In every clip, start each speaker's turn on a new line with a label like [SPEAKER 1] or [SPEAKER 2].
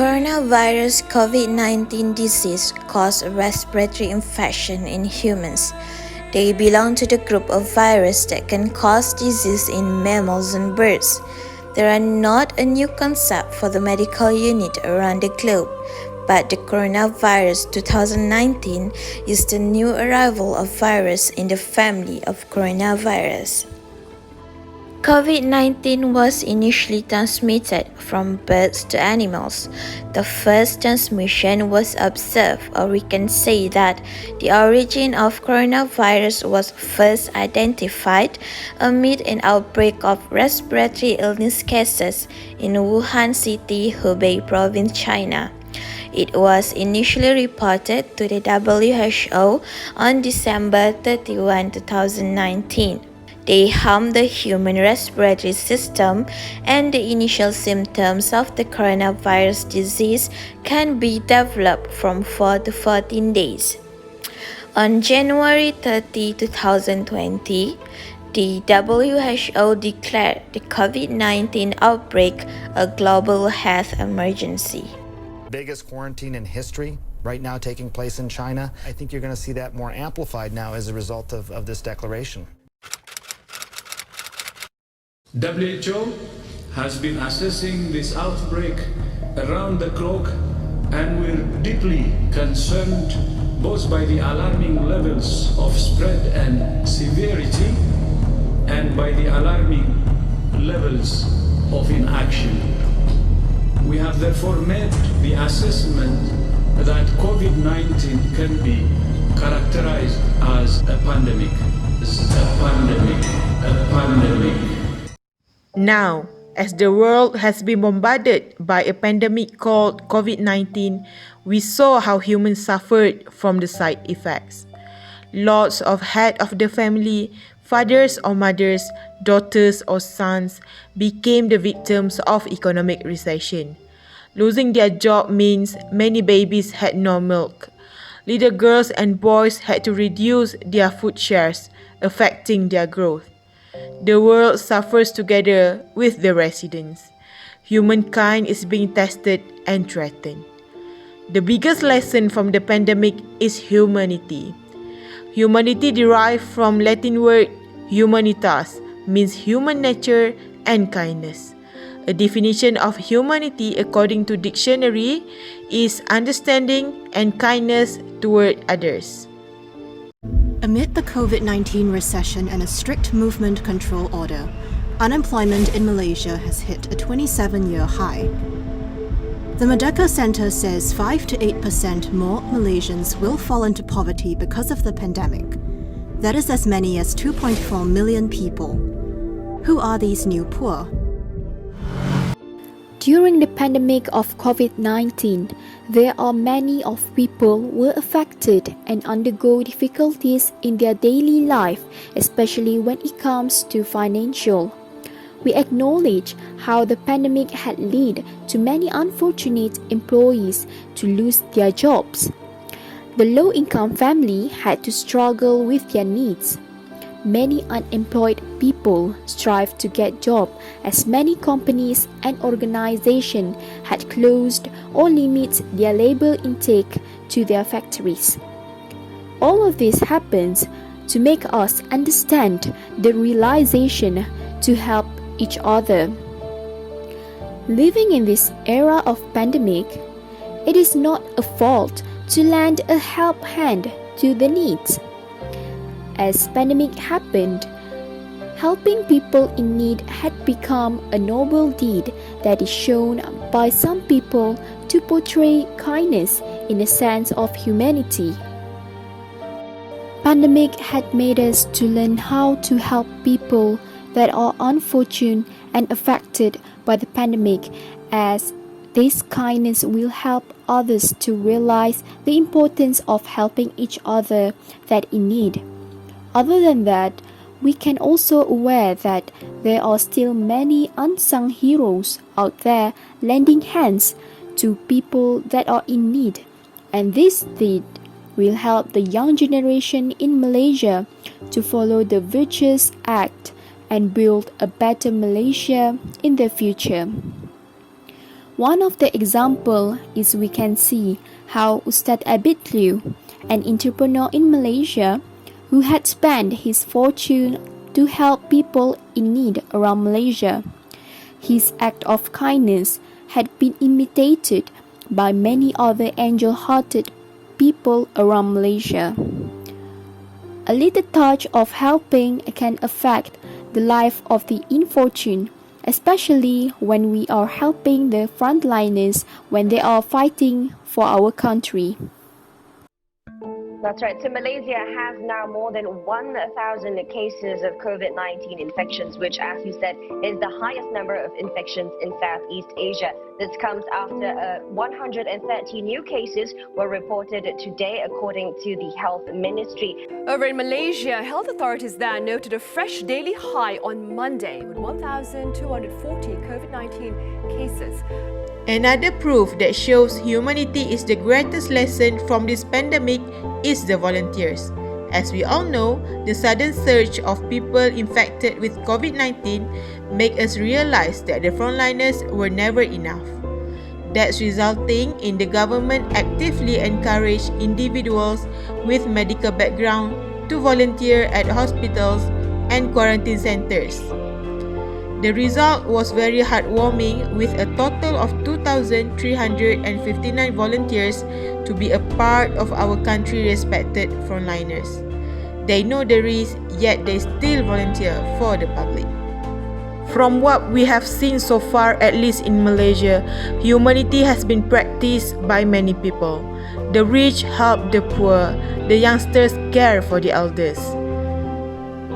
[SPEAKER 1] Coronavirus COVID-19 disease causes respiratory infection in humans. They belong to the group of viruses that can cause disease in mammals and birds. They are not a new concept for the medical unit around the globe, but the coronavirus 2019 is the new arrival of virus in the family of coronavirus. COVID-19 was initially transmitted from birds to animals. The first transmission was observed, or we can say that the origin of coronavirus was first identified amid an outbreak of respiratory illness cases in Wuhan City, Hubei Province, China. It was initially reported to the WHO on December 31, 2019. They harm the human respiratory system, and the initial symptoms of the coronavirus disease can be developed from 4 to 14 days. On January 30, 2020, the WHO declared the COVID-19 outbreak a global health emergency.
[SPEAKER 2] Biggest quarantine in history right now taking place in China. I think you're going to see that more amplified now as a result of this declaration.
[SPEAKER 3] WHO has been assessing this outbreak around the clock, and we're deeply concerned both by the alarming levels of spread and severity and by the alarming levels of inaction. We have therefore made the assessment that COVID-19 can be characterized as a pandemic. A pandemic.
[SPEAKER 4] Now, as the world has been bombarded by a pandemic called COVID-19, we saw how humans suffered from the side effects. Lots of head of the family, fathers or mothers, daughters or sons, became the victims of economic recession. Losing their job means many babies had no milk. Little girls and boys had to reduce their food shares, affecting their growth. The world suffers together with the residents. Humankind is being tested and threatened. The biggest lesson from the pandemic is humanity. Humanity derived from Latin word humanitas, means human nature and kindness. A definition of humanity according to dictionary is understanding and kindness toward others.
[SPEAKER 5] Amid the COVID-19 recession and a strict movement control order, unemployment in Malaysia has hit a 27-year high. The Merdeka Centre says 5 to 8% more Malaysians will fall into poverty because of the pandemic. That is as many as 2.4 million people. Who are these new poor?
[SPEAKER 6] During the pandemic of COVID-19, there are many of people were affected and undergo difficulties in their daily life, especially when it comes to financial. We acknowledge how the pandemic had led to many unfortunate employees to lose their jobs. The low-income family had to struggle with their needs. Many unemployed people strive to get jobs as many companies and organizations had closed or limit their labor intake to their factories. All of this happens to make us understand the realization to help each other. Living in this era of pandemic, it is not a fault to lend a help hand to the needs. As pandemic happened, helping people in need had become a noble deed that is shown by some people to portray kindness in a sense of humanity. Pandemic had made us to learn how to help people that are unfortunate and affected by the pandemic, as this kindness will help others to realize the importance of helping each other that in need. Other than that, we can also aware that there are still many unsung heroes out there lending hands to people that are in need, and this deed will help the young generation in Malaysia to follow the virtuous act and build a better Malaysia in the future. One of the example is we can see how Ustad Abid Liu, an entrepreneur in Malaysia, who had spent his fortune to help people in need around Malaysia. His act of kindness had been imitated by many other angel-hearted people around Malaysia. A little touch of helping can affect the life of the unfortunate, especially when we are helping the frontliners when they are fighting for our country.
[SPEAKER 7] That's right. So Malaysia has now more than 1,000 cases of COVID-19 infections, which, as you said, is the highest number of infections in Southeast Asia. This comes after 130 new cases were reported today, according to the Health Ministry.
[SPEAKER 8] Over in Malaysia, health authorities there noted a fresh daily high on Monday with 1,240 COVID-19 cases.
[SPEAKER 4] Another proof that shows humanity is the greatest lesson from this pandemic is the volunteers. As we all know, the sudden surge of people infected with COVID-19 make us realize that the frontliners were never enough. That's resulting in the government actively encourage individuals with medical background to volunteer at hospitals and quarantine centers. The result was very heartwarming, with a total of 2,359 volunteers to be a part of our country respected frontliners. They know the risk, yet they still volunteer for the public. From what we have seen so far, at least in Malaysia, humanity has been practiced by many people. The rich help the poor, the youngsters care for the elders.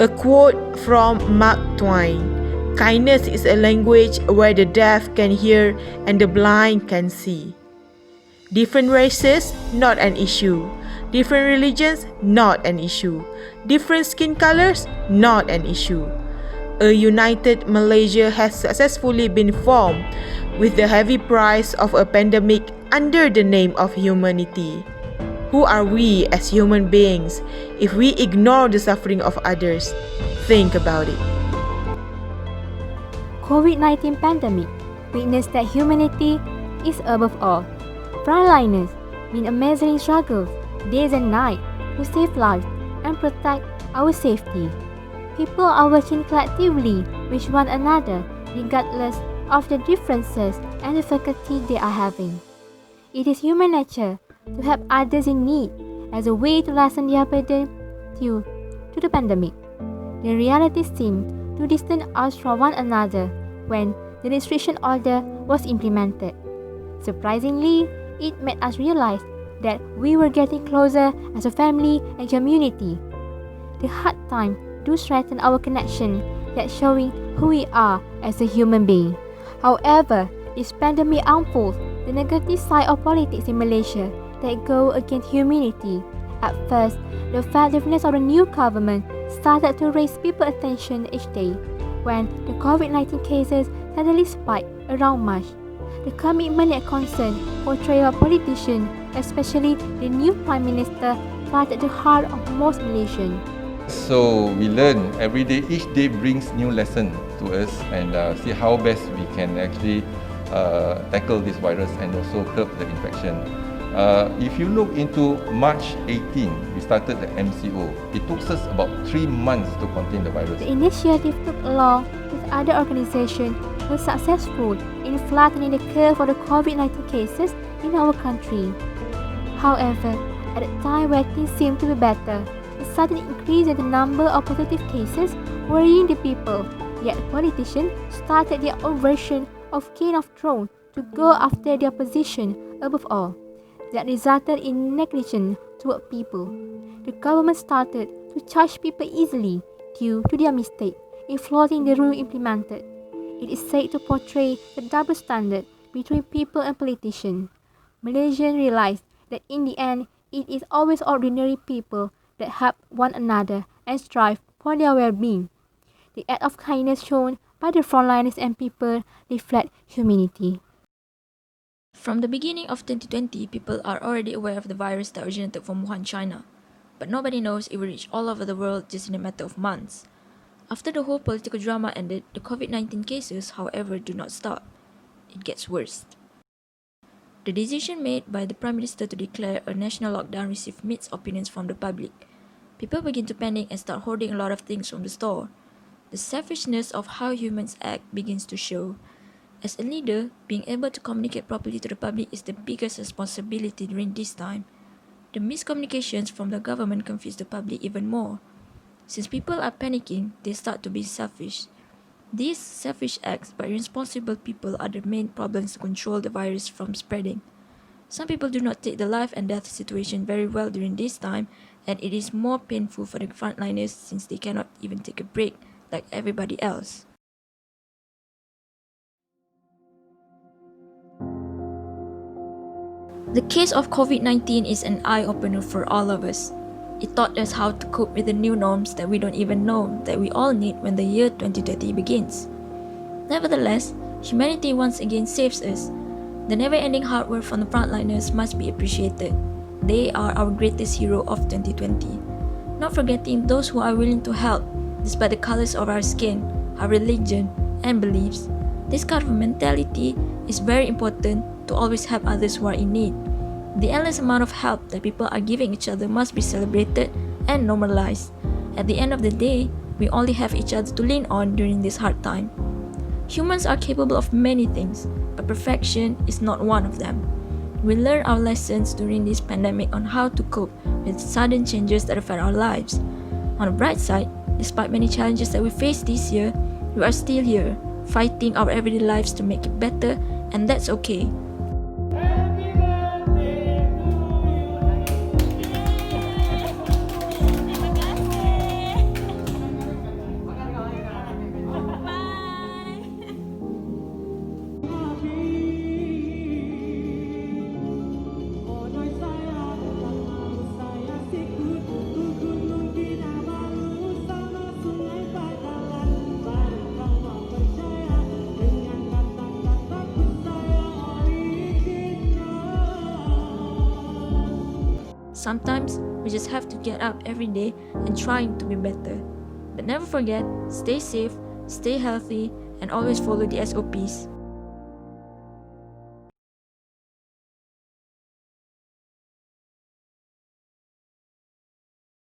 [SPEAKER 4] A quote from Mark Twain: "Kindness is a language where the deaf can hear and the blind can see." Different races, not an issue. Different religions, not an issue. Different skin colors, not an issue. A united Malaysia has successfully been formed with the heavy price of a pandemic under the name of humanity. Who are we as human beings if we ignore the suffering of others? Think about it.
[SPEAKER 9] COVID-19 pandemic witnessed that humanity is above all. Frontliners been amazing struggles, days and nights, to save lives and protect our safety. People are working collectively with one another, regardless of the differences and difficulties they are having. It is human nature to help others in need as a way to lessen their burden due to the pandemic. The reality seemed to distance us from one another when the restriction order was implemented. Surprisingly, it made us realize that we were getting closer as a family and community. The hard time do strengthen our connection, yet showing who we are as a human being. However, this pandemic unfolds the negative side of politics in Malaysia that go against humanity. At first, the effectiveness of the new government started to raise people's attention each day. When the COVID-19 cases suddenly spiked around March, the commitment and concern portrayed by politicians, especially the new Prime Minister, flooded the heart of most Malaysians.
[SPEAKER 10] So we learn every day, each day brings new lesson to us, and see how best we can actually tackle this virus and also curb the infection. If you look into March 18, we started the MCO. It took us about 3 months to contain the virus.
[SPEAKER 9] The initiative took along with other organizations was successful in flattening the curve for the COVID-19 cases in our country. However, at a time where things seemed to be better, a sudden increase in the number of positive cases worrying the people, yet politicians started their own version of Game of Thrones to go after their position above all. That resulted in negligence toward people. The government started to charge people easily due to their mistake in flaunting the rule implemented. It is said to portray the double standard between people and politicians. Malaysians realize that in the end, it is always ordinary people that help one another and strive for their well-being. The act of kindness shown by the frontliners and people reflect humanity.
[SPEAKER 11] From the beginning of 2020, people are already aware of the virus that originated from Wuhan, China. But nobody knows it will reach all over the world just in a matter of months. After the whole political drama ended, the COVID-19 cases, however, do not stop. It gets worse. The decision made by the Prime Minister to declare a national lockdown received mixed opinions from the public. People begin to panic and start hoarding a lot of things from the store. The selfishness of how humans act begins to show. As a leader, being able to communicate properly to the public is the biggest responsibility during this time. The miscommunications from the government confuse the public even more. Since people are panicking, they start to be selfish. These selfish acts by irresponsible people are the main problems to control the virus from spreading. Some people do not take the life and death situation very well during this time, and it is more painful for the frontliners since they cannot even take a break like everybody else. The case of COVID-19 is an eye-opener for all of us. It taught us how to cope with the new norms that we don't even know that we all need when the year 2020 begins. Nevertheless, humanity once again saves us. The never-ending hard work from the frontliners must be appreciated. They are our greatest hero of 2020. Not forgetting those who are willing to help, despite the colors of our skin, our religion, and beliefs. This kind of mentality is very important to always help others who are in need. The endless amount of help that people are giving each other must be celebrated and normalized. At the end of the day, we only have each other to lean on during this hard time. Humans are capable of many things, but perfection is not one of them. We learn our lessons during this pandemic on how to cope with sudden changes that affect our lives. On the bright side, despite many challenges that we face this year, we are still here, fighting our everyday lives to make it better, and that's okay. Sometimes we just have to get up every day and trying to be better. But never forget, stay safe, stay healthy, and always follow the SOPs.